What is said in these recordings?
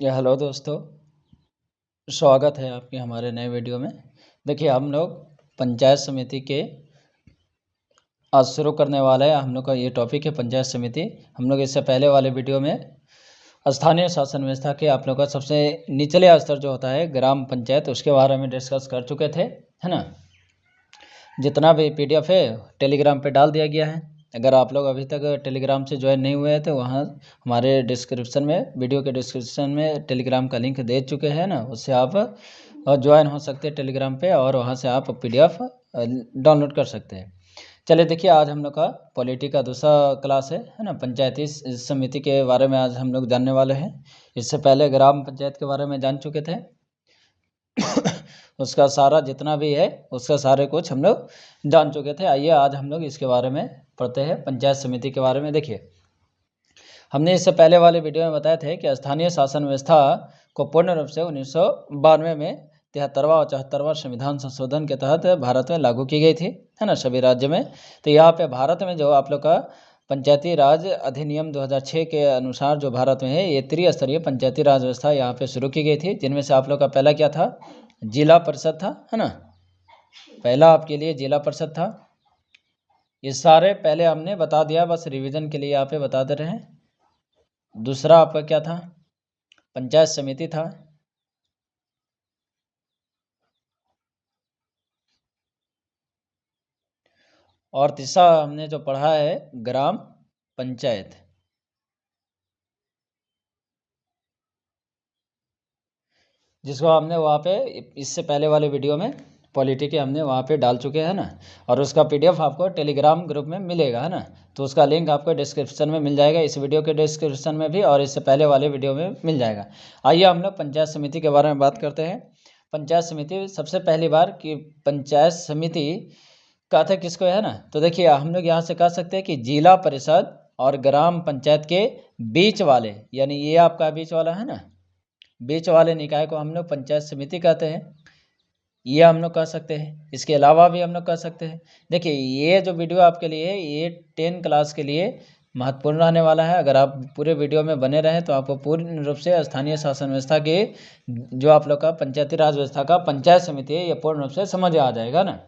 Hello दोस्तों, स्वागत है आपके हमारे नए वीडियो में। देखिए, हम लोग पंचायत समिति के आज शुरू करने वाला है। हम लोग का ये टॉपिक है पंचायत समिति। हम लोग इससे पहले वाले वीडियो में स्थानीय शासन व्यवस्था के आप लोग का सबसे निचले स्तर जो होता है ग्राम पंचायत, उसके बारे में डिस्कस कर चुके थे, है ना। जितना भी PDF है टेलीग्राम पे डाल दिया गया है। अगर आप लोग अभी तक टेलीग्राम से ज्वाइन नहीं हुए हैं तो वहाँ हमारे डिस्क्रिप्शन में, वीडियो के डिस्क्रिप्शन में टेलीग्राम का लिंक दे चुके हैं ना, उससे आप ज्वाइन हो सकते हैं टेलीग्राम पे और वहाँ से आप PDF डाउनलोड कर सकते हैं। चलिए देखिए, आज हम लोग का पॉलिटी का दूसरा क्लास है ना। पंचायती समिति के बारे में आज हम लोग जानने वाले हैं। इससे पहले ग्राम पंचायत के बारे में जान चुके थे। उसका सारा जितना भी है उसका सारे कुछ हम लोग जान चुके थे। आइए आज हम लोग इसके बारे में पढ़ते हैं, पंचायत समिति के बारे में। देखिए, हमने इससे पहले वाले वीडियो में बताए थे कि स्थानीय शासन व्यवस्था को पूर्ण रूप से 1992 में 73वां और 74वां संविधान संशोधन के तहत भारत में लागू की गई थी, है ना, सभी राज्य में। तो यहाँ पे भारत में जो आप लोग का पंचायती राज अधिनियम 2006 के अनुसार जो भारत में है, ये त्रिस्तरीय पंचायती राज व्यवस्था यहाँ पे शुरू की गई थी, जिनमें से आप लोग का पहला क्या था, जिला परिषद था, है ना। पहला आपके लिए जिला परिषद था। ये सारे पहले हमने बता दिया, बस रिवीजन के लिए यहाँ पे बता दे रहे हैं। दूसरा आपका क्या था, पंचायत समिति था। और तीसरा हमने जो पढ़ा है, ग्राम पंचायत। जिसको हमने वहाँ पे इससे पहले वाले वीडियो में पॉलिटी के हमने वहाँ पे डाल चुके हैं ना। और उसका PDF आपको टेलीग्राम ग्रुप में मिलेगा, है ना। तो उसका लिंक आपको डिस्क्रिप्शन में मिल जाएगा, इस वीडियो के डिस्क्रिप्शन में भी और इससे पहले वाले वीडियो में मिल जाएगा। आइए हम लोग पंचायत समिति के बारे में बात करते हैं। पंचायत समिति, सबसे पहली बार कि पंचायत समिति कहते किसको है ना, तो देखिए हम लोग यहाँ से कह सकते हैं कि जिला परिषद और ग्राम पंचायत के बीच वाले, यानी ये आपका बीच वाला है ना, बीच वाले निकाय को हम लोग पंचायत समिति कहते हैं। ये हम लोग कह सकते हैं। इसके अलावा भी हम लोग कह सकते हैं। देखिए, ये जो वीडियो आपके लिए है, ये 10 क्लास के लिए महत्वपूर्ण रहने वाला है। अगर आप पूरे वीडियो में बने रहें तो आपको पूर्ण रूप से स्थानीय शासन व्यवस्था के जो आप लोग का पंचायती राज व्यवस्था का पंचायत समिति है, ये पूर्ण रूप से समझ आ जाएगा ना।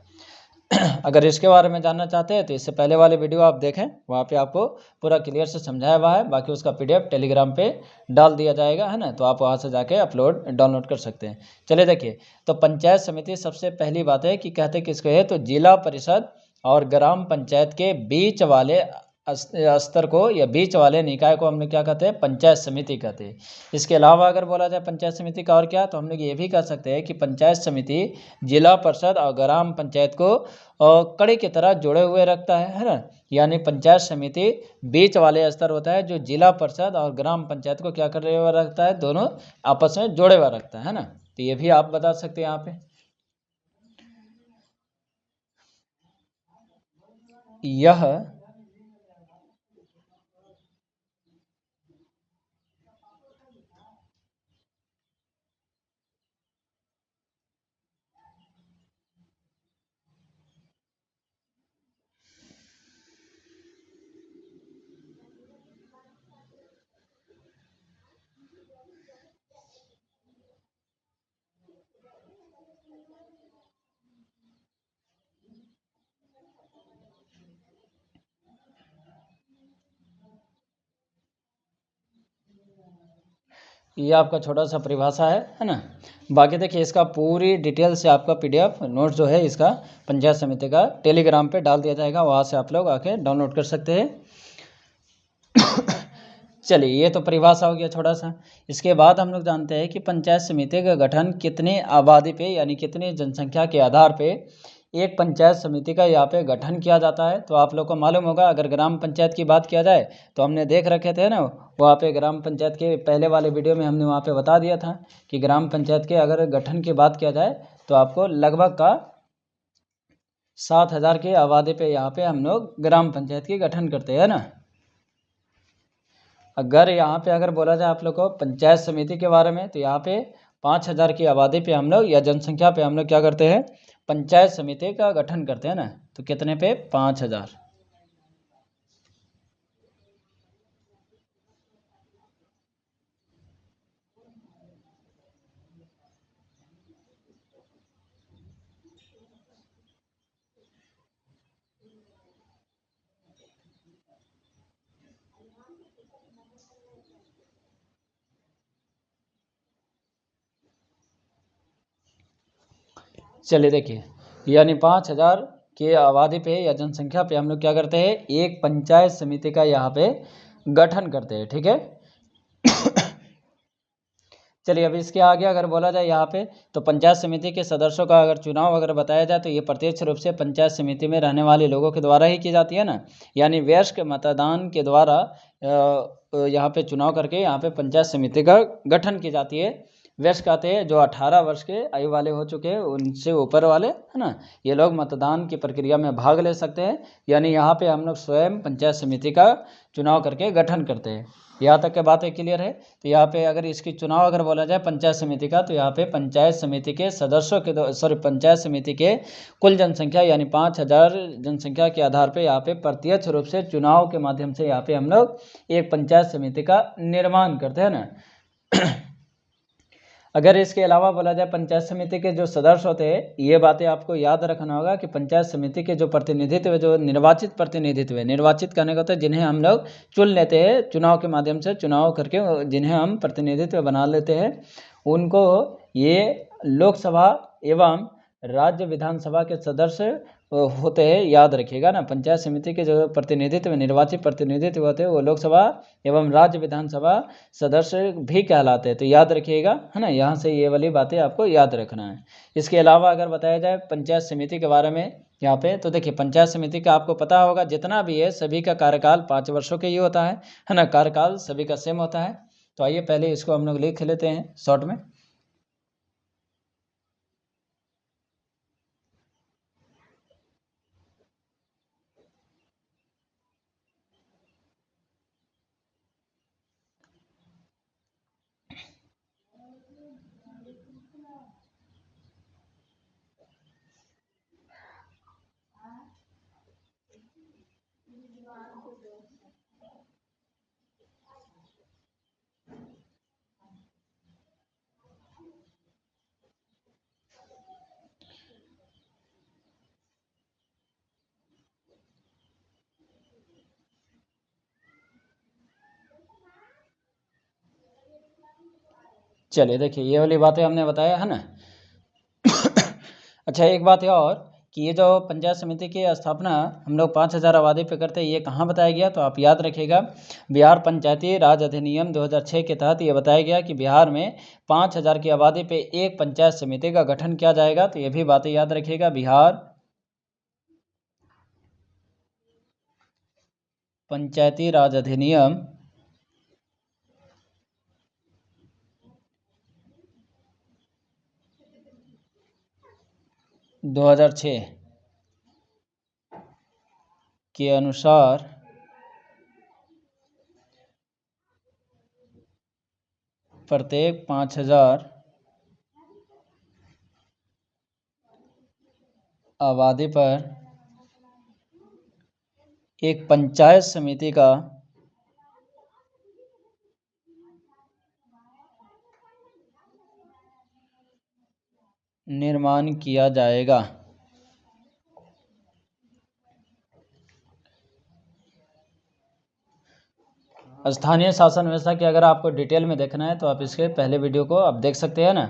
अगर इसके बारे में जानना चाहते हैं तो इससे पहले वाले वीडियो आप देखें, वहाँ पे आपको पूरा क्लियर से समझाया हुआ है। बाकी उसका PDF टेलीग्राम पे डाल दिया जाएगा, है ना, तो आप वहाँ से जाके डाउनलोड कर सकते हैं। चलिए देखिए, तो पंचायत समिति सबसे पहली बात है कि कहते किसको है, तो जिला परिषद और ग्राम पंचायत के बीच वाले स्तर को या बीच वाले निकाय को हम लोग क्या कहते हैं, पंचायत समिति कहते हैं। इसके अलावा अगर बोला जाए पंचायत समिति का और क्या, तो हम लोग ये भी कह सकते हैं कि पंचायत समिति जिला परिषद और ग्राम पंचायत को कड़ी की तरह जुड़े हुए रखता है ना। यानी पंचायत समिति बीच वाले स्तर होता है जो जिला परिषद और ग्राम पंचायत को क्या कर हुआ रखता है, दोनों आपस में जोड़े हुआ रखता है ना। तो ये भी आप बता सकते हैं यहाँ पे। यह ये आपका छोटा सा परिभाषा है ना। बाकी देखिए, इसका पूरी डिटेल से आपका PDF नोट जो है इसका पंचायत समिति का टेलीग्राम पे डाल दिया जाएगा, वहाँ से आप लोग आके डाउनलोड कर सकते हैं। चलिए, ये तो परिभाषा हो गया छोटा सा। इसके बाद हम लोग जानते हैं कि पंचायत समिति का गठन कितनी आबादी पे यानी कितनी जनसंख्या के आधार पे एक पंचायत समिति का यहाँ पे गठन किया जाता है। तो आप लोग को मालूम होगा, अगर ग्राम पंचायत की बात किया जाए तो हमने देख रखे थे ना, वहाँ पे ग्राम पंचायत के पहले वाले वीडियो में हमने वहाँ पे बता दिया था कि ग्राम पंचायत के अगर गठन की बात किया जाए तो आपको लगभग का 7,000 की आबादी पे यहाँ पे हम लोग ग्राम पंचायत की गठन करते हैं ना। अगर यहाँ पे अगर बोला जाए आप लोग को पंचायत समिति के बारे में, तो यहाँ पे 5,000 की आबादी पे हम लोग या जनसंख्या पे हम लोग क्या करते हैं, पंचायत समिति का गठन करते हैं ना। तो कितने पे, 5,000। चलिए देखिए, यानी 5,000 के आबादी पे या जनसंख्या पे हम लोग क्या करते हैं, एक पंचायत समिति का यहाँ पे गठन करते हैं। ठीक है। चलिए अभी इसके आगे अगर बोला जाए यहाँ पे, तो पंचायत समिति के सदस्यों का अगर चुनाव अगर बताया जाए तो ये प्रत्यक्ष रूप से पंचायत समिति में रहने वाले लोगों के द्वारा ही की जाती है ना, यानी वयस्क मतदान के द्वारा यहाँ पे चुनाव करके यहाँ पे पंचायत समिति का गठन की जाती है। वयस्क आते हैं जो 18 वर्ष के आयु वाले हो चुके हैं, उनसे ऊपर वाले है ना, ये लोग मतदान की प्रक्रिया में भाग ले सकते हैं। यानी यहाँ पे हम लोग स्वयं पंचायत समिति का चुनाव करके गठन करते हैं। यहाँ तक के बातें क्लियर है। तो यहाँ पे अगर इसकी चुनाव अगर बोला जाए पंचायत समिति का, तो यहाँ पे पंचायत समिति के सदस्यों के पंचायत समिति के कुल जनसंख्या यानी 5,000 जनसंख्या के आधार पे यहाँ पे प्रत्यक्ष रूप से चुनाव के माध्यम से यहाँ पे हम लोग एक पंचायत समिति का निर्माण करते हैं ना। अगर इसके अलावा बोला जाए पंचायत समिति के जो सदस्य होते हैं, ये बातें आपको याद रखना होगा कि पंचायत समिति के जो प्रतिनिधित्व है, जो निर्वाचित प्रतिनिधित्व है, निर्वाचित करने का होता है जिन्हें हम लोग चुन लेते हैं चुनाव के माध्यम से, चुनाव करके जिन्हें हम प्रतिनिधित्व बना लेते हैं, उनको ये लोकसभा एवं राज्य विधानसभा के सदस्य होते हैं। याद रखिएगा ना, पंचायत समिति के जो प्रतिनिधित्व निर्वाचित प्रतिनिधित्व होते हैं वो लोकसभा एवं राज्य विधानसभा सदस्य भी कहलाते हैं। तो याद रखिएगा है ना, यहाँ से ये वाली बातें आपको याद रखना है। इसके अलावा अगर बताया जाए पंचायत समिति के बारे में यहाँ पे, तो देखिए पंचायत समिति का आपको पता होगा जितना भी है सभी का कार्यकाल 5 वर्षों के ही होता है ना, कार्यकाल सभी का सेम होता है। तो आइए पहले इसको हम लोग लिख लेते हैं शॉर्ट में। चलिए देखिए, ये वाली बातें हमने बताया है ना। अच्छा एक बात है और, कि ये जो पंचायत समिति की स्थापना हम लोग 5,000 आबादी पे करते हैं, ये कहाँ बताया गया, तो आप याद रखिएगा बिहार पंचायती राज अधिनियम 2006 के तहत ये बताया गया कि बिहार में 5,000 की आबादी पे एक पंचायत समिति का गठन किया जाएगा। तो ये भी बातें याद रखिएगा, बिहार पंचायती राज अधिनियम 2006 के अनुसार प्रत्येक 5,000 आबादी पर एक पंचायत समिति का निर्माण किया जाएगा। स्थानीय शासन व्यवस्था की अगर आपको डिटेल में देखना है तो आप इसके पहले वीडियो को आप देख सकते हैं ना,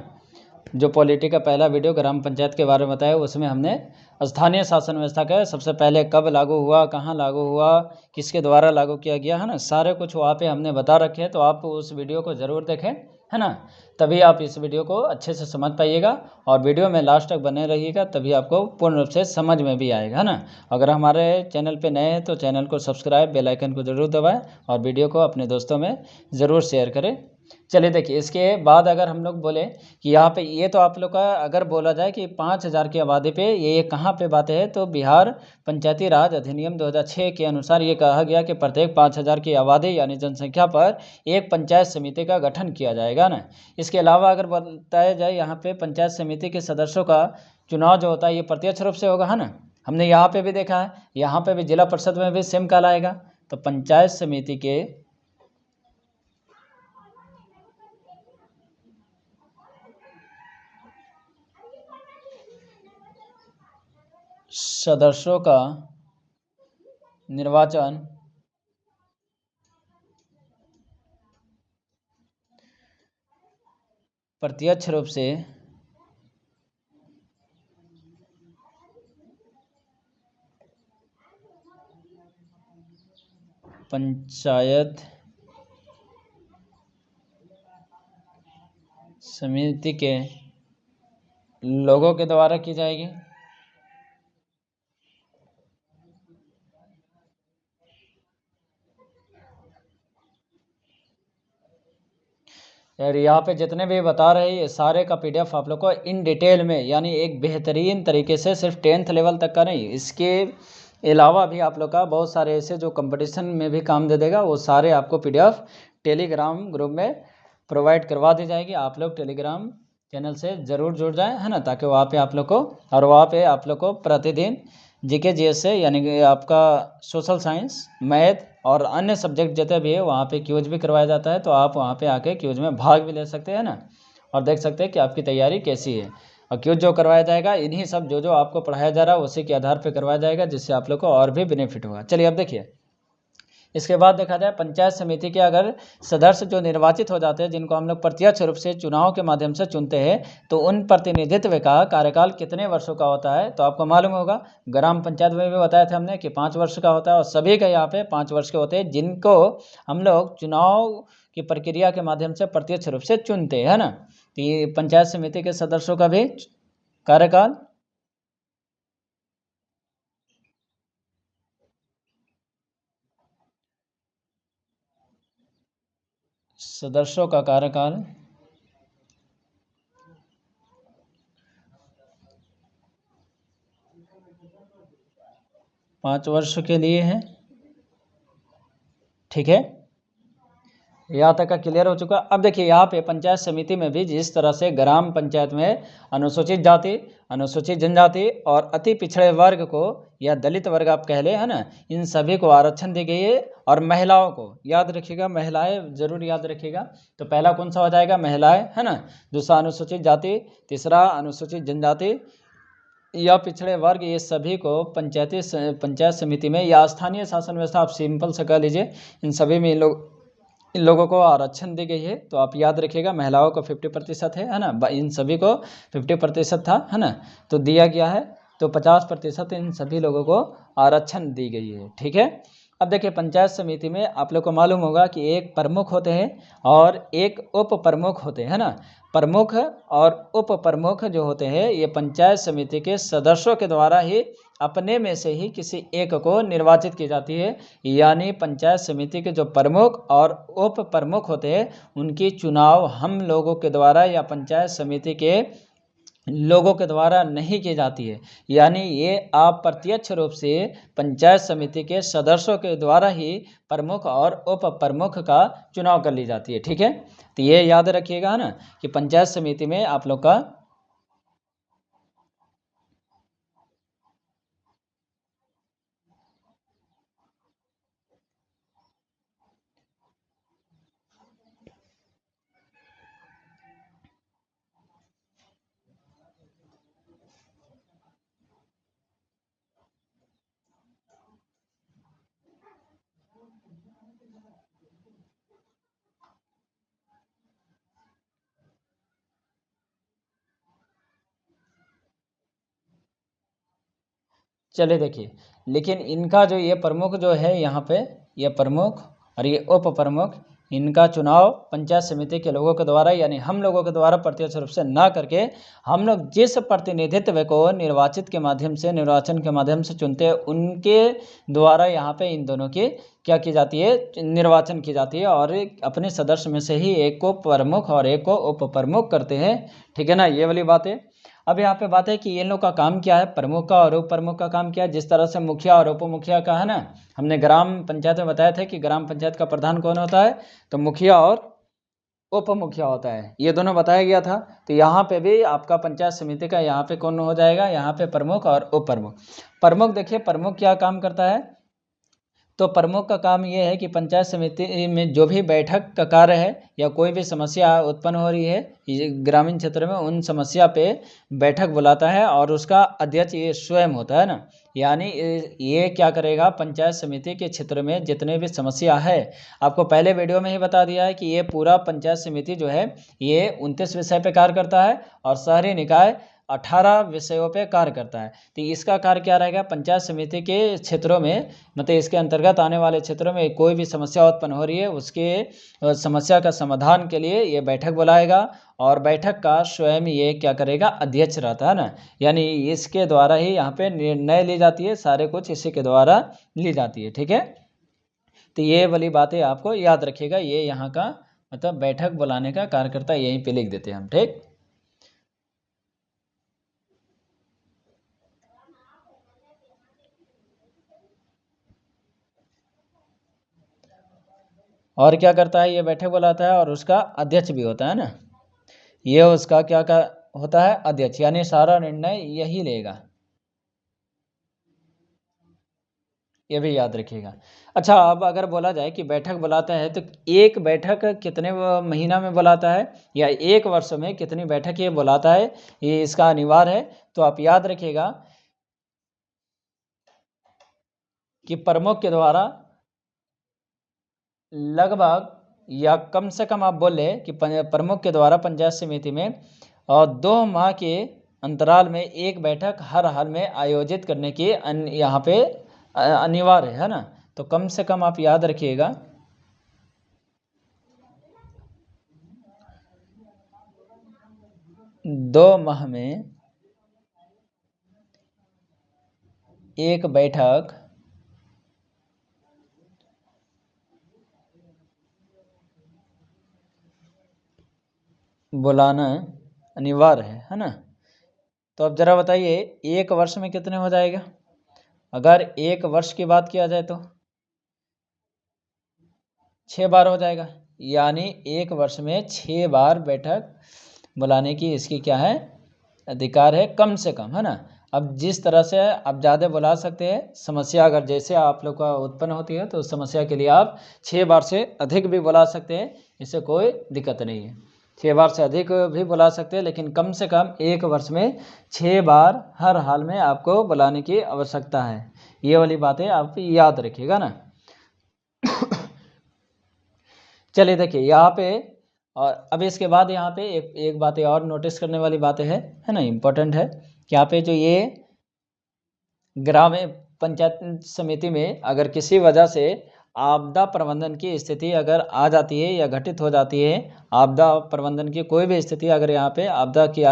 जो पॉलिटी का पहला वीडियो ग्राम पंचायत के बारे में बताया, उसमें हमने स्थानीय शासन व्यवस्था का सबसे पहले कब लागू हुआ, कहाँ लागू हुआ, किसके द्वारा लागू किया गया है ना, सारे कुछ वहाँ पे हमने बता रखे हैं। तो आप उस वीडियो को ज़रूर देखें है ना, तभी आप इस वीडियो को अच्छे से समझ पाइएगा। और वीडियो में लास्ट तक बने रहिएगा, तभी आपको पूर्ण रूप से समझ में भी आएगा है ना। अगर हमारे चैनल पे नए हैं तो चैनल को सब्सक्राइब, बेल आइकन को ज़रूर दबाएं और वीडियो को अपने दोस्तों में ज़रूर शेयर करें। चलिए देखिए, इसके बाद अगर हम लोग बोले कि यहाँ पे ये तो आप लोग का अगर बोला जाए कि 5,000 की आबादी पे ये कहाँ पे बातें है, तो बिहार पंचायती राज अधिनियम 2006 के अनुसार ये कहा गया कि प्रत्येक 5,000 की आबादी यानी जनसंख्या पर एक पंचायत समिति का गठन किया जाएगा ना। इसके अलावा अगर बताया जाए यहाँ पे पंचायत समिति के सदस्यों का चुनाव जो होता है ये प्रत्यक्ष रूप से होगा है ना। हमने यहाँ पे भी देखा है, यहाँ पे भी जिला परिषद में भी सेम कहलाएगा। तो पंचायत समिति के सदस्यों का निर्वाचन प्रत्यक्ष रूप से पंचायत समिति के लोगों के द्वारा की जाएगी। और यहाँ पे जितने भी बता रहे हैं ये सारे का पीडीएफ आप लोग को इन डिटेल में, यानी एक बेहतरीन तरीके से, सिर्फ 10th लेवल तक का नहीं, इसके अलावा भी आप लोग का बहुत सारे ऐसे जो कंपटीशन में भी काम दे देगा, वो सारे आपको पीडीएफ टेलीग्राम ग्रुप में प्रोवाइड करवा दी जाएगी। आप लोग टेलीग्राम चैनल से ज़रूर जुड़ जाएं, है ना, ताकि वहाँ पे आप लोग को, और वहाँ पे आप लोग को प्रतिदिन जीके जीएस से, यानी कि आपका सोशल साइंस, मैथ और अन्य सब्जेक्ट जितने भी है वहाँ पे क्यूज भी करवाया जाता है। तो आप वहाँ पे आके क्यूज में भाग भी ले सकते हैं ना, और देख सकते हैं कि आपकी तैयारी कैसी है। और क्यूज जो करवाया जाएगा इन्हीं सब जो आपको पढ़ाया जा रहा है उसी के आधार पर करवाया जाएगा, जिससे आप लोग को और भी बेनिफिट होगा। चलिए अब देखिए, इसके बाद देखा जाए पंचायत समिति के अगर सदस्य जो निर्वाचित हो जाते हैं, जिनको हम लोग प्रत्यक्ष रूप से चुनाव के माध्यम से चुनते हैं, तो उन प्रतिनिधित्व का कार्यकाल कितने वर्षों का होता है। तो आपको मालूम होगा, ग्राम पंचायत में भी बताया था हमने कि 5 वर्ष का होता है, और सभी का यहाँ पे 5 वर्ष के होते हैं, जिनको हम लोग चुनाव की प्रक्रिया के माध्यम से प्रत्यक्ष रूप से चुनते हैं, है ना। तो ये पंचायत समिति के सदस्यों का भी कार्यकाल, सदस्यों का कार्यकाल 5 वर्ष के लिए है। ठीक है, यहाँ तक का क्लियर हो चुका। अब देखिए यहाँ पे पंचायत समिति में भी जिस तरह से ग्राम पंचायत में अनुसूचित जाति, अनुसूचित जनजाति और अति पिछड़े वर्ग को, या दलित वर्ग आप कह ले, है ना, इन सभी को आरक्षण दी गई है। और महिलाओं को याद रखिएगा, महिलाएं जरूर याद रखिएगा। तो पहला कौन सा हो जाएगा, महिलाएं, है ना। दूसरा अनुसूचित जाति, तीसरा अनुसूचित जनजाति या पिछड़े वर्ग, ये सभी को पंचायत समिति में या स्थानीय शासन व्यवस्था, आप सिंपल से कह लीजिए, इन सभी में इन लोगों को आरक्षण दी गई है। तो आप याद रखिएगा, महिलाओं को 50% है ना, इन सभी को 50% था, है ना, तो दिया गया है। तो 50% इन सभी लोगों को आरक्षण दी गई है। ठीक है, अब देखिए पंचायत समिति में आप लोग को मालूम होगा कि एक प्रमुख होते हैं और एक उप प्रमुख होते हैं, है ना। प्रमुख और उप प्रमुख जो होते हैं, ये पंचायत समिति के सदस्यों के द्वारा ही अपने में से ही किसी एक को निर्वाचित की जाती है। यानी पंचायत समिति के जो प्रमुख और उप प्रमुख होते हैं, उनकी चुनाव हम लोगों के द्वारा या पंचायत समिति के लोगों के द्वारा नहीं की जाती है। यानी ये आप प्रत्यक्ष रूप से पंचायत समिति के सदस्यों के द्वारा ही प्रमुख और उप प्रमुख का चुनाव कर ली जाती है। ठीक है, तो ये याद रखिएगा ना कि पंचायत समिति में आप लोग का चले देखिए, लेकिन इनका जो ये प्रमुख जो है यहाँ पे, ये प्रमुख और ये उप प्रमुख, इनका चुनाव पंचायत समिति के लोगों के द्वारा, यानी हम लोगों के द्वारा प्रत्यक्ष रूप से ना करके, हम लोग जिस प्रतिनिधित्व को निर्वाचित के माध्यम से, निर्वाचन के माध्यम से चुनते हैं, उनके द्वारा यहाँ पे इन दोनों की क्या की जाती है, निर्वाचन की जाती है। और अपने सदस्य में से ही एक को प्रमुख और एक को उप प्रमुख करते हैं। ठीक है ना, ये वाली बात है। अब यहाँ पे बात है कि इन लोग का काम क्या है, प्रमुख का और उप प्रमुख का काम क्या है। जिस तरह से मुखिया और उप मुखिया का है ना, हमने ग्राम पंचायत में बताया था कि ग्राम पंचायत का प्रधान कौन होता है, तो मुखिया और उप मुखिया होता है, ये दोनों बताया गया था। तो यहाँ पे भी आपका पंचायत समिति का यहाँ पे कौन हो जाएगा, यहाँ पे प्रमुख और उप प्रमुख। प्रमुख देखिए, प्रमुख क्या काम करता है, तो प्रमुख का काम ये है कि पंचायत समिति में जो भी बैठक का कार्य है या कोई भी समस्या उत्पन्न हो रही है ये ग्रामीण क्षेत्र में, उन समस्या पे बैठक बुलाता है और उसका अध्यक्ष ये स्वयं होता है ना। यानी ये क्या करेगा, पंचायत समिति के क्षेत्र में जितने भी समस्या है, आपको पहले वीडियो में ही बता दिया है कि ये पूरा पंचायत समिति जो है ये 29 विषय पे कार्य करता है और शहरी निकाय 18 विषयों पे कार्य करता है। तो इसका कार्य क्या रहेगा, पंचायत समिति के क्षेत्रों में, मतलब इसके अंतर्गत आने वाले क्षेत्रों में कोई भी समस्या उत्पन्न हो रही है उसके समस्या का समाधान के लिए ये बैठक बुलाएगा और बैठक का स्वयं ये क्या करेगा, अध्यक्ष रहता है ना। यानी इसके द्वारा ही यहाँ पे निर्णय ली जाती है, सारे कुछ इसी के द्वारा ली जाती है। ठीक है, तो ये वाली बातें आपको याद रखिएगा। ये यहाँ का मतलब बैठक बुलाने का कार्यकर्ता यहीं पे लिख देते हैं हम। ठीक, और क्या करता है, ये बैठक बुलाता है और उसका अध्यक्ष भी होता है ना। ये उसका होता है अध्यक्ष, यानी सारा निर्णय यही लेगा, ये भी याद रखिएगा। अच्छा, अब अगर बोला जाए कि बैठक बुलाता है तो एक बैठक कितने महीना में बुलाता है या एक वर्ष में कितनी बैठक ये बुलाता है, ये इसका अनिवार्य है। तो आप याद रखिएगा कि प्रमुख के द्वारा लगभग या कम से कम आप बोले कि प्रमुख के द्वारा पंचायत समिति में और 2 माह के अंतराल में एक बैठक हर हाल में आयोजित करने की यहाँ पे अनिवार्य है ना। तो कम से कम आप याद रखिएगा 2 माह में एक बैठक बुलाना अनिवार्य है ना। तो अब जरा बताइए एक वर्ष में कितने हो जाएगा, अगर एक वर्ष की बात किया जाए तो 6 बार हो जाएगा। यानी एक वर्ष में 6 बार बैठक बुलाने की इसकी क्या है, अधिकार है कम से कम, है ना। अब जिस तरह से आप ज़्यादा बुला सकते हैं, समस्या अगर जैसे आप लोग का उत्पन्न होती है तो उस समस्या के लिए आप 6 बार से अधिक भी बुला सकते हैं, इससे कोई दिक्कत नहीं है। 6 बार से अधिक भी बुला सकते हैं, लेकिन कम से कम एक वर्ष में 6 बार हर हाल में आपको बुलाने की आवश्यकता है। ये वाली बातें आप याद रखिएगा ना। चलिए देखिए यहाँ पे, और अब इसके बाद यहाँ पे एक बात और नोटिस करने वाली बातें है ना, इम्पोर्टेंट है कि यहाँ पे जो ये ग्राम पंचायत समिति में अगर किसी वजह से आपदा प्रबंधन की स्थिति अगर आ जाती है या घटित हो जाती है, आपदा प्रबंधन की कोई भी स्थिति अगर यहाँ पे आपदा की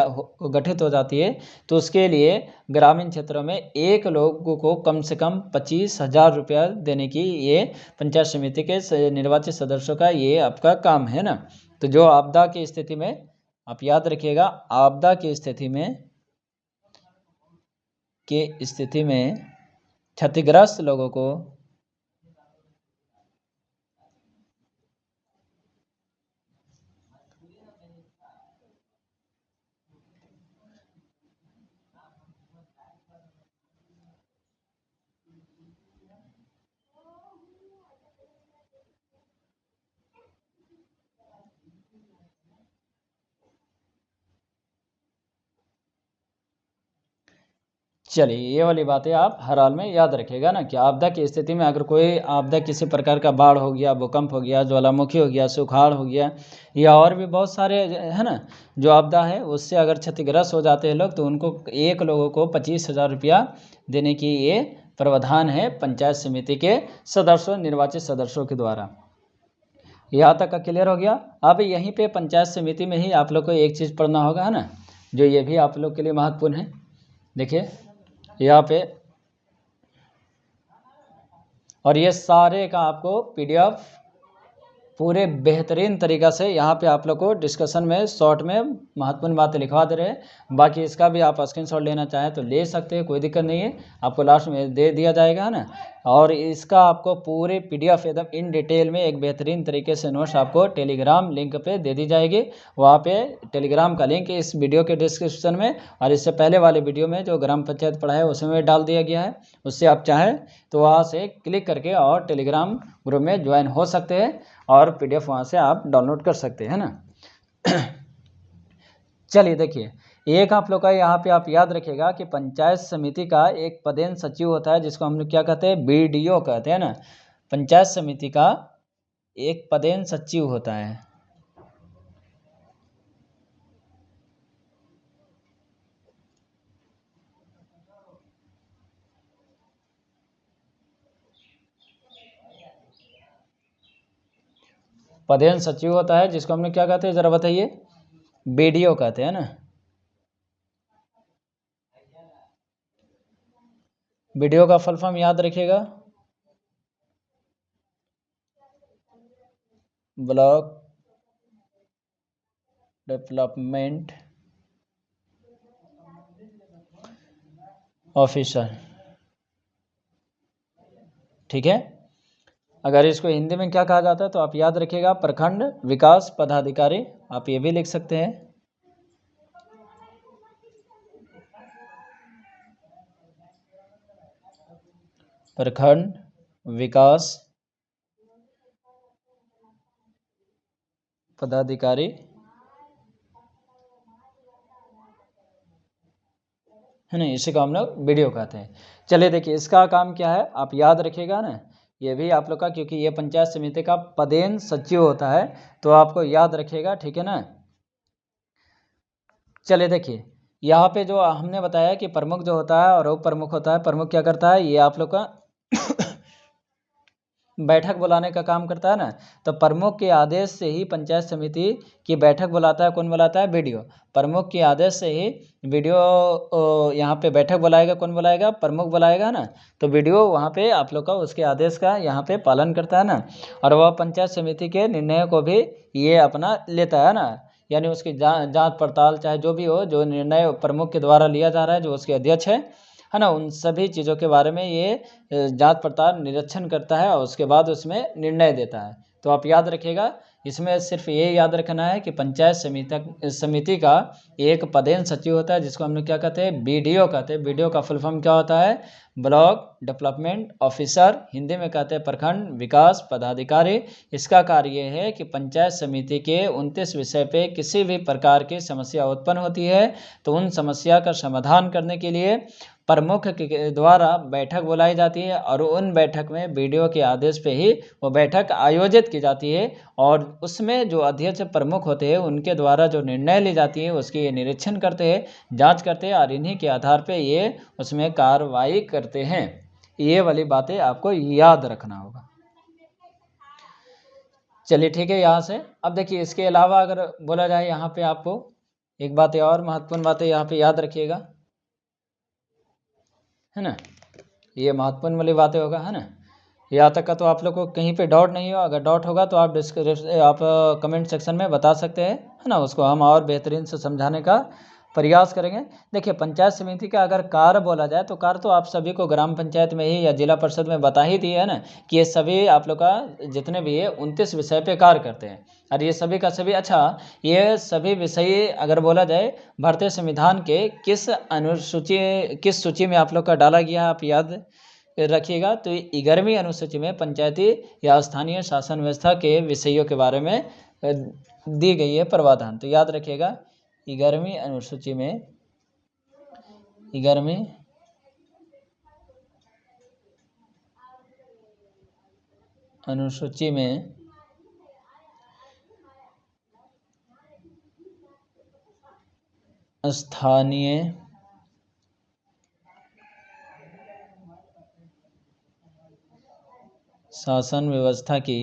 घटित हो जाती है, तो उसके लिए ग्रामीण क्षेत्रों में एक लोगों को कम से कम 25,000 रुपया देने की ये पंचायत समिति के निर्वाचित सदस्यों का ये आपका काम है ना। तो जो आपदा की स्थिति में, आप याद रखिएगा, आपदा की स्थिति में क्षतिग्रस्त लोगों को चलिए ये वाली बातें आप हर हाल में याद रखिएगा ना कि आपदा की स्थिति में अगर कोई आपदा किसी प्रकार का बाढ़ हो गया, भूकंप हो गया, ज्वालामुखी हो गया, सुखाड़ हो गया या और भी बहुत सारे है ना जो आपदा है, उससे अगर क्षतिग्रस्त हो जाते हैं लोग, तो उनको एक लोगों को 25,000 रुपया देने की ये प्रावधान है पंचायत समिति के सदस्यों, निर्वाचित सदस्यों के द्वारा। यहाँ तक का क्लियर हो गया। अब यहीं पे पंचायत समिति में ही आप लोग को एक चीज़ पढ़ना होगा है ना, जो ये भी आप लोग के लिए महत्वपूर्ण है। देखिए यहाँ पे, और ये सारे का आपको PDF पूरे बेहतरीन तरीक़ा से यहाँ पे आप लोग को डिस्कशन में शॉर्ट में महत्वपूर्ण बातें लिखवा दे रहे हैं। बाकी इसका भी आप स्क्रीनशॉट लेना चाहें तो ले सकते हैं, कोई दिक्कत नहीं है, आपको लास्ट में दे दिया जाएगा ना। और इसका आपको पूरे PDF एकदम इन डिटेल में एक बेहतरीन तरीके से नोट्स आपको टेलीग्राम लिंक पे दे दी जाएगी। वहाँ पे टेलीग्राम का लिंक इस वीडियो के डिस्क्रिप्शन में और इससे पहले वाले वीडियो में जो ग्राम पंचायत पढ़ा है उसमें डाल दिया गया है, उससे आप चाहें तो वहाँ से क्लिक करके और टेलीग्राम ग्रुप में ज्वाइन हो सकते हैं और PDF वहाँ से आप डाउनलोड कर सकते हैं ना। चलिए देखिए, एक आप लोग का यहाँ पे आप याद रखिएगा कि पंचायत समिति का एक पदेन सचिव होता है जिसको हम लोग क्या कहते हैं, BDO कहते हैं ना। पंचायत समिति का एक पदेन सचिव होता है। पदेन सचिव होता है जिसको हम लोग क्या कहते हैं, जरा बताइए। BDO कहते हैं ना। BDO का फुल फॉर्म याद रखिएगा, ब्लॉक डेवलपमेंट ऑफिसर, ठीक है। अगर इसको हिंदी में क्या कहा जाता है तो आप याद रखिएगा, प्रखंड विकास पदाधिकारी, आप ये भी लिख सकते हैं। प्रखंड विकास पदाधिकारी है ना, इसी को हम लोग BDO कहते हैं। चलिए देखिए, इसका काम क्या है आप याद रखिएगा ना, ये भी आप लोग का, क्योंकि ये पंचायत समिति का पदेन सचिव होता है तो आपको याद रखिएगा, ठीक है ना। चलिए देखिए, यहाँ पे जो हमने बताया कि प्रमुख जो होता है और उप प्रमुख होता है। प्रमुख क्या करता है, ये आप लोग का बैठक बुलाने का काम करता है ना। तो प्रमुख के आदेश से ही पंचायत समिति की बैठक बुलाता है। कौन बुलाता है, BDO। प्रमुख के आदेश से ही BDO यहाँ पे बैठक बुलाएगा। कौन बुलाएगा, प्रमुख बुलाएगा ना। तो BDO वहाँ पे आप लोग का उसके आदेश का यहाँ पे पालन करता है ना, और वह पंचायत समिति के निर्णय को भी ये अपना लेता है ना। यानी उसकी जाँच पड़ताल चाहे जो भी हो, जो निर्णय प्रमुख के द्वारा लिया जा रहा है, जो उसके अध्यक्ष है ना, उन सभी चीज़ों के बारे में ये जांच पड़ताल निरीक्षण करता है और उसके बाद उसमें निर्णय देता है। तो आप याद रखिएगा, इसमें सिर्फ ये याद रखना है कि पंचायत समिति का एक पदेन सचिव होता है जिसको हम लोग क्या कहते हैं, BDO कहते हैं। BDO का फुल फॉर्म क्या होता है, ब्लॉक डेवलपमेंट ऑफिसर, हिंदी में कहते हैं प्रखंड विकास पदाधिकारी। इसका कार्य ये है कि पंचायत समिति के 29 विषय पे किसी भी प्रकार की समस्या उत्पन्न होती है तो उन समस्या का समाधान करने के लिए प्रमुख के द्वारा बैठक बुलाई जाती है और उन बैठक में BDO के आदेश पे ही वो बैठक आयोजित की जाती है और उसमें जो अध्यक्ष प्रमुख होते हैं उनके द्वारा जो निर्णय ली जाती है उसकी ये निरीक्षण करते हैं, जांच करते हैं और इन्हीं के आधार पे ये उसमें कार्रवाई करते हैं। ये वाली बातें आपको याद रखना होगा। चलिए ठीक है, यहाँ से अब देखिए, इसके अलावा अगर बोला जाए यहाँ पे आपको एक बात और महत्वपूर्ण बातें यहाँ पे याद रखिएगा, है ना। ये महत्वपूर्ण वाली बातें होगा, है ना। यहाँ तक का तो आप लोग को कहीं पे डाउट नहीं हो। अगर डाउट होगा तो आप कमेंट सेक्शन में बता सकते हैं, है ना। उसको हम और बेहतरीन से समझाने का प्रयास करेंगे। देखिए, पंचायत समिति का अगर कार्य बोला जाए तो कार्य तो आप सभी को ग्राम पंचायत में ही या जिला परिषद में बता ही दिए है ना, कि ये सभी आप लोग का जितने भी है 29 विषय पे कार्य करते हैं। और ये सभी का सभी, अच्छा, ये सभी विषय अगर बोला जाए भारतीय संविधान के किस सूची में आप लोग का डाला गया है, आप याद रखिएगा। तो 11वीं अनुसूची में पंचायती या स्थानीय शासन व्यवस्था के विषयों के बारे में दी गई है प्रावधान। तो याद रखिएगा, 11वीं अनुसूची में 11वीं अनुसूची में स्थानीय शासन व्यवस्था की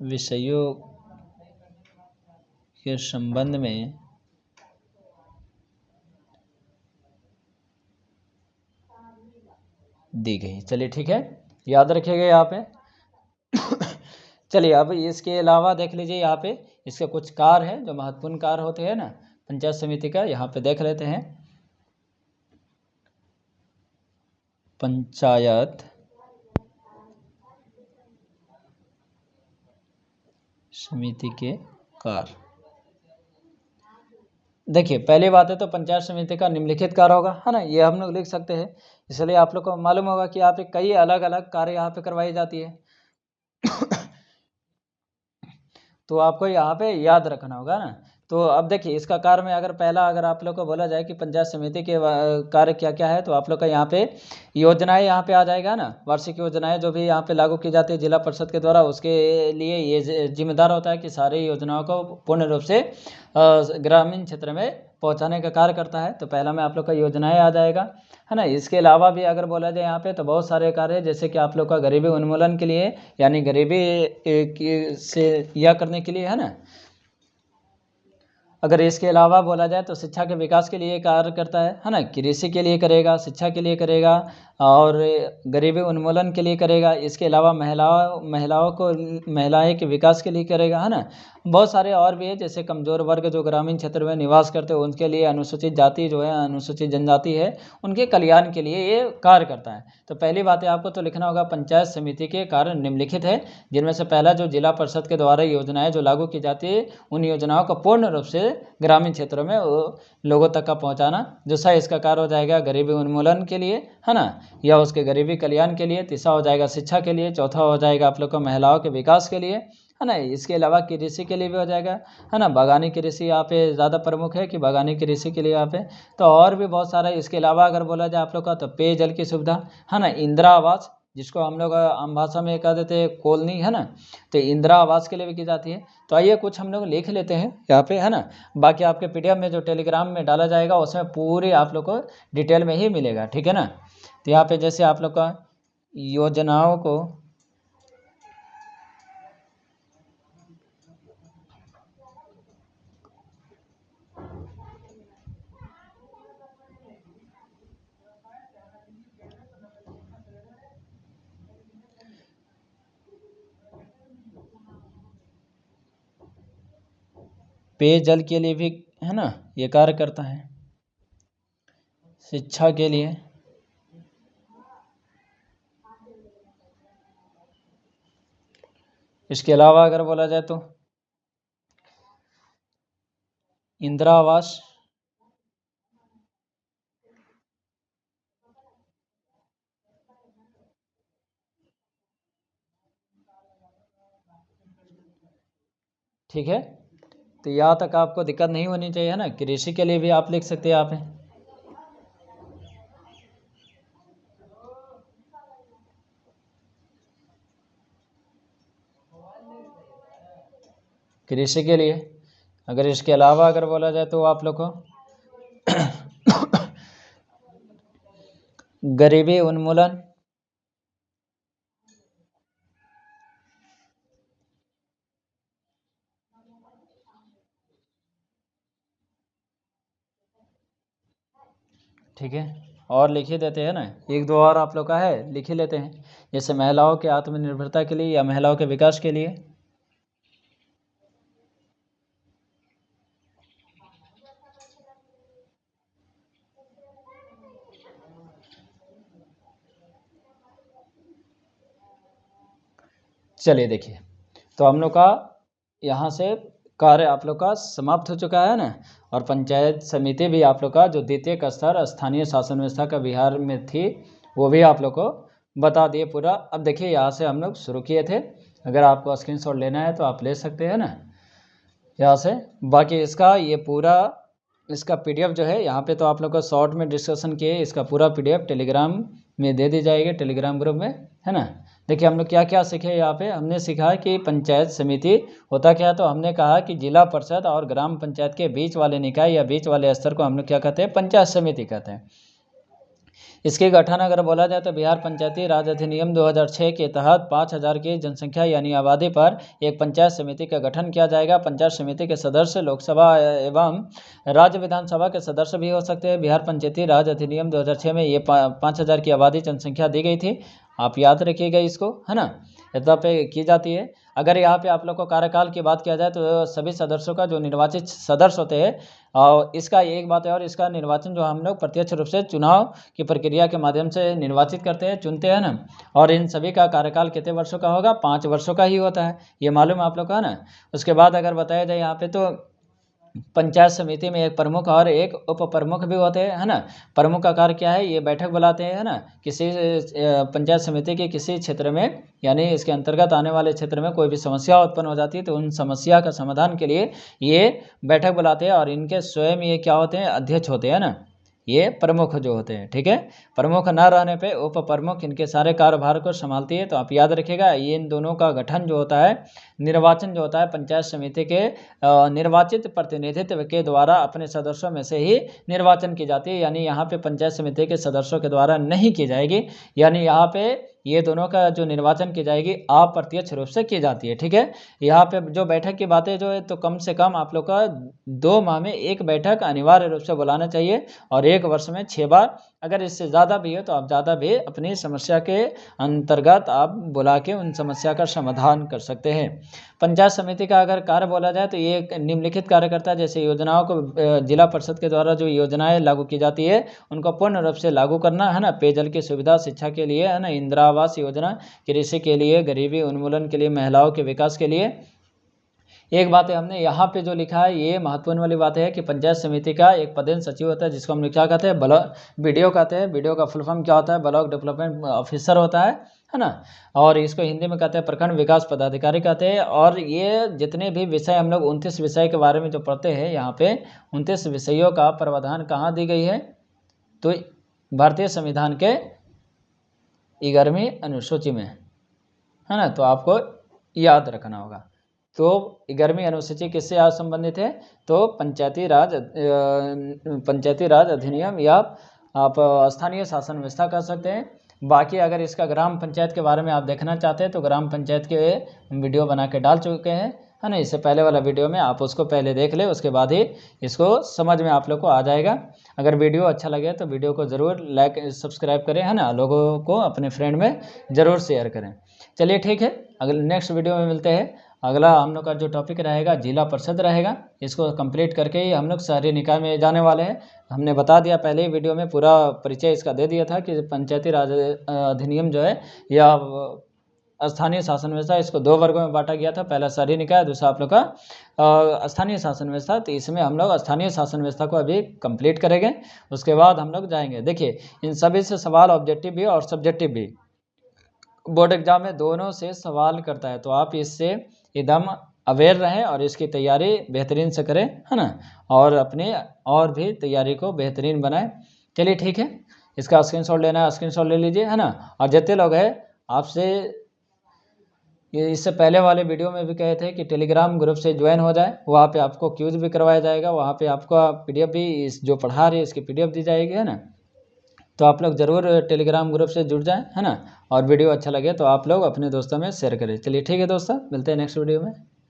विषयों के संबंध में दी गई। चलिए ठीक है, याद रखिएगा यहाँ पे। चलिए अब इसके अलावा देख लीजिए यहाँ पे इसके कुछ कार्य हैं जो महत्वपूर्ण कार्य होते हैं ना पंचायत समिति का, यहाँ पे देख लेते हैं। पंचायत समिति के कार्य, देखिए पहली बात है तो पंचायत समिति का निम्नलिखित कार्य होगा, है ना, ये हम लोग लिख सकते हैं। इसलिए आप लोग को मालूम होगा कि यहाँ पे कई अलग अलग कार्य यहाँ पे करवाई जाती है। तो आपको यहाँ पे याद रखना होगा ना। तो अब देखिए इसका कार्य में अगर पहला अगर आप लोग को बोला जाए कि पंचायत समिति के कार्य क्या क्या है, तो आप लोग का यहाँ पे योजनाएं यहाँ पे आ जाएगा ना, वार्षिक योजनाएं जो भी यहाँ पे लागू की जाती है जिला परिषद के द्वारा, उसके लिए ये जिम्मेदार होता है कि सारी योजनाओं को पूर्ण रूप से ग्रामीण क्षेत्र में पहुँचाने का कार्य करता है। तो पहला में आप लोग का योजनाएँ आ जाएगा, है ना। इसके अलावा भी अगर बोला जाए यहाँ पे तो बहुत सारे कार्य है, जैसे कि आप लोग का गरीबी उन्मूलन के लिए यानी गरीबी से यह करने के लिए, है ना। अगर इसके अलावा बोला जाए तो शिक्षा के विकास के लिए कार्य करता है ना, कृषि के लिए करेगा, शिक्षा के लिए करेगा और गरीबी उन्मूलन के लिए करेगा। इसके अलावा महिलाएं के विकास के लिए करेगा, है ना। बहुत सारे और भी है, जैसे कमज़ोर वर्ग जो ग्रामीण क्षेत्र में निवास करते हैं उनके लिए, अनुसूचित जाति जो है, अनुसूचित जनजाति है, उनके कल्याण के लिए ये कार्य करता है। तो पहली बात है आपको तो लिखना होगा पंचायत समिति के कार्य निम्नलिखित है, जिनमें से पहला जो जिला परिषद के द्वारा योजनाएं जो लागू की जाती है उन योजनाओं को पूर्ण रूप से ग्रामीण क्षेत्रों में लोगों तक का पहुंचाना। दूसरा इसका कार्य हो जाएगा गरीबी उन्मूलन के लिए, है ना, या उसके गरीबी कल्याण के लिए। तीसरा हो जाएगा शिक्षा के लिए। चौथा हो जाएगा आप लोग को महिलाओं के विकास के लिए, है ना। इसके अलावा कृषि के लिए भी हो जाएगा, है ना। बागानी कृषि यहाँ पे ज़्यादा प्रमुख है कि बागानी कृषि के लिए यहाँ पे, तो और भी बहुत सारा। इसके अलावा अगर बोला जाए आप लोग का तो पेयजल की सुविधा, है ना, इंदिरा आवास जिसको हम लोग आम भाषा में कह देते हैं कॉलोनी, है ना, तो इंदिरा आवास के लिए भी की जाती है। तो आइए कुछ हम लोग लिख लेते हैं यहाँ पे, है ना। बाकी आपके PDF में जो टेलीग्राम में डाला जाएगा उसमें पूरी आप लोग को डिटेल में ही मिलेगा, ठीक है ना। तो यहाँ पे जैसे आप लोग का योजनाओं को पेयजल के लिए भी, है ना, ये कार्य करता है। शिक्षा के लिए, इसके अलावा अगर बोला जाए तो इंदिरा आवास, ठीक है। तो यहाँ तक आपको दिक्कत नहीं होनी चाहिए, है ना। कृषि के लिए भी आप लिख सकते हैं यहाँ पे, कृषि के लिए। अगर इसके अलावा अगर बोला जाए तो आप लोग को गरीबी उन्मूलन, ठीक है। और लिख ही देते हैं ना, एक दो और आप लोग का है लिख ही लेते हैं, जैसे महिलाओं के आत्मनिर्भरता के लिए या महिलाओं के विकास के लिए। चलिए देखिए, तो हम लोग का यहाँ से कार्य आप लोग का समाप्त हो चुका है ना। और पंचायत समिति भी आप लोग का जो द्वितीयक स्तर स्थानीय शासन व्यवस्था का बिहार में थी वो भी आप लोग को बता दिए पूरा। अब देखिए यहाँ से हम लोग शुरू किए थे, अगर आपको स्क्रीनशॉट लेना है तो आप ले सकते हैं ना यहाँ से। बाकी इसका ये पूरा इसका PDF जो है यहाँ पे तो आप लोग को शॉर्ट में डिस्कशन किए, इसका पूरा PDF टेलीग्राम में दे दी जाएगी, टेलीग्राम ग्रुप में, है ना। देखिए हम लोग क्या क्या सीखे यहाँ पे। हमने सीखा कि पंचायत समिति होता क्या है, तो हमने कहा कि जिला परिषद और ग्राम पंचायत के बीच वाले निकाय या बीच वाले स्तर को हम लोग क्या कहते हैं, पंचायत समिति कहते हैं। इसके गठन अगर बोला जाए तो बिहार पंचायती राज अधिनियम 2006 के तहत 5000 की जनसंख्या यानी आबादी पर एक पंचायत समिति का गठन किया जाएगा। पंचायत समिति के सदस्य लोकसभा एवं राज्य विधानसभा के सदस्य भी हो सकते हैं। बिहार पंचायती राज अधिनियम 2006 में ये 5000 की आबादी जनसंख्या दी गई थी, आप याद रखिएगा इसको, है ना, इतना पे की जाती है। अगर यहाँ पे आप लोग को कार्यकाल की बात किया जाए तो सभी सदस्यों का जो निर्वाचित सदस्य होते हैं, और इसका एक बात है, और इसका निर्वाचन जो हम लोग प्रत्यक्ष रूप से चुनाव की प्रक्रिया के माध्यम से निर्वाचित करते हैं, चुनते हैं ना, और इन सभी का कार्यकाल कितने वर्षों का होगा, 5 वर्षों का ही होता है, ये मालूम है आप लोग का, है ना। उसके बाद अगर बताया जाए यहाँ पे तो पंचायत समिति में एक प्रमुख और एक उप प्रमुख भी होते हैं, है ना। प्रमुख का कार्य क्या है, ये बैठक बुलाते हैं, है ना, किसी पंचायत समिति के किसी क्षेत्र में, यानी इसके अंतर्गत आने वाले क्षेत्र में कोई भी समस्या उत्पन्न हो जाती है तो उन समस्या का समाधान के लिए ये बैठक बुलाते हैं, और इनके स्वयं ये क्या होते हैं, अध्यक्ष होते हैं ना, ये प्रमुख जो होते हैं, ठीक है। प्रमुख न रहने पे उप प्रमुख इनके सारे कार्यभार को संभालती है। तो आप याद रखिएगा, ये इन दोनों का गठन जो होता है, निर्वाचन जो होता है पंचायत समिति के निर्वाचित प्रतिनिधित्व के द्वारा अपने सदस्यों में से ही निर्वाचन की जाती है, यानी यहाँ पे पंचायत समिति के सदस्यों के द्वारा नहीं की जाएगी, यानी यहाँ पे ये दोनों का जो निर्वाचन की जाएगी अप्रत्यक्ष रूप से की जाती है, ठीक है। यहाँ पे जो बैठक की बातें जो है, तो कम से कम आप लोग का 2 माह में एक बैठक अनिवार्य रूप से बुलाना चाहिए, और 1 वर्ष में 6 बार, अगर इससे ज़्यादा भी है तो आप ज़्यादा भी अपनी समस्या के अंतर्गत आप बुला के उन समस्या का समाधान कर सकते हैं। पंचायत समिति का अगर कार्य बोला जाए तो ये एक निम्नलिखित कार्य करता है, जैसे योजनाओं को जिला परिषद के द्वारा जो योजनाएं लागू की जाती है उनको पूर्ण रूप से लागू करना, है ना, पेयजल की सुविधा, शिक्षा के लिए, है ना, इंदिरा आवास योजना, कृषि के लिए, गरीबी उन्मूलन के लिए, महिलाओं के विकास के लिए। एक बात है, हमने यहाँ पे जो लिखा है ये महत्वपूर्ण वाली बात है कि पंचायत समिति का एक पदेन सचिव होता है, जिसको हम क्या कहते हैं, BDO कहते हैं। BDO का फुल फॉर्म क्या होता है, ब्लॉक डेवलपमेंट ऑफिसर होता है ना, और इसको हिंदी में कहते हैं प्रखंड विकास पदाधिकारी कहते हैं। और ये जितने भी विषय हम लोग 29 विषय के बारे में जो पढ़ते हैं, यहाँ पे 29 विषयों का प्रावधान कहाँ दी गई है, तो भारतीय संविधान के 11वीं अनुसूची में, है ना, तो आपको याद रखना होगा। तो 11वीं अनुसूची किससे आज संबंधित है, तो पंचायती राज अधिनियम, या आप स्थानीय शासन व्यवस्था कर सकते हैं। बाकी अगर इसका ग्राम पंचायत के बारे में आप देखना चाहते हैं तो ग्राम पंचायत के वीडियो बना के डाल चुके हैं, है ना, इससे पहले वाला वीडियो में आप उसको पहले देख ले, उसके बाद ही इसको समझ में आप लोग को आ जाएगा। अगर वीडियो अच्छा लगे तो वीडियो को ज़रूर लाइक सब्सक्राइब करें, है ना, लोगों को अपने फ्रेंड में ज़रूर शेयर करें। चलिए ठीक है, अगले नेक्स्ट वीडियो में मिलते हैं। अगला हम लोग का जो टॉपिक रहेगा जिला परिषद रहेगा, इसको कंप्लीट करके ही हम लोग शहरी निकाय में जाने वाले हैं। हमने बता दिया पहले ही वीडियो में, पूरा परिचय इसका दे दिया था कि पंचायती राज अधिनियम जो है या स्थानीय शासन व्यवस्था, इसको 2 वर्गों में बांटा गया था। पहला शहरी निकाय, दूसरा आप लोग का स्थानीय शासन व्यवस्था। तो इसमें हम लोग स्थानीय शासन व्यवस्था को अभी कंप्लीट करेंगे, उसके बाद हम लोग जाएंगे। देखिए, इन सभी से सवाल ऑब्जेक्टिव भी और सब्जेक्टिव भी बोर्ड एग्जाम में दोनों से सवाल करता है, तो आप इससे एकदम अवेयर रहें और इसकी तैयारी बेहतरीन से करें, है ना, और अपने और भी तैयारी को बेहतरीन बनाएं। चलिए ठीक है, इसका स्क्रीनशॉट लेना है, स्क्रीनशॉट ले लीजिए, है ना। और जितने लोग हैं आपसे ये इससे पहले वाले वीडियो में भी कहे थे कि टेलीग्राम ग्रुप से ज्वाइन हो जाए, वहाँ पे आपको क्यूज भी करवाया जाएगा, वहाँ पे आपका PDF भी, इस जो पढ़ा रही है इसकी PDF दी जाएगी, है ना। तो आप लोग ज़रूर टेलीग्राम ग्रुप से जुड़ जाएं, है ना, और वीडियो अच्छा लगे तो आप लोग अपने दोस्तों में शेयर करें। चलिए ठीक है दोस्तों, मिलते हैं नेक्स्ट वीडियो में।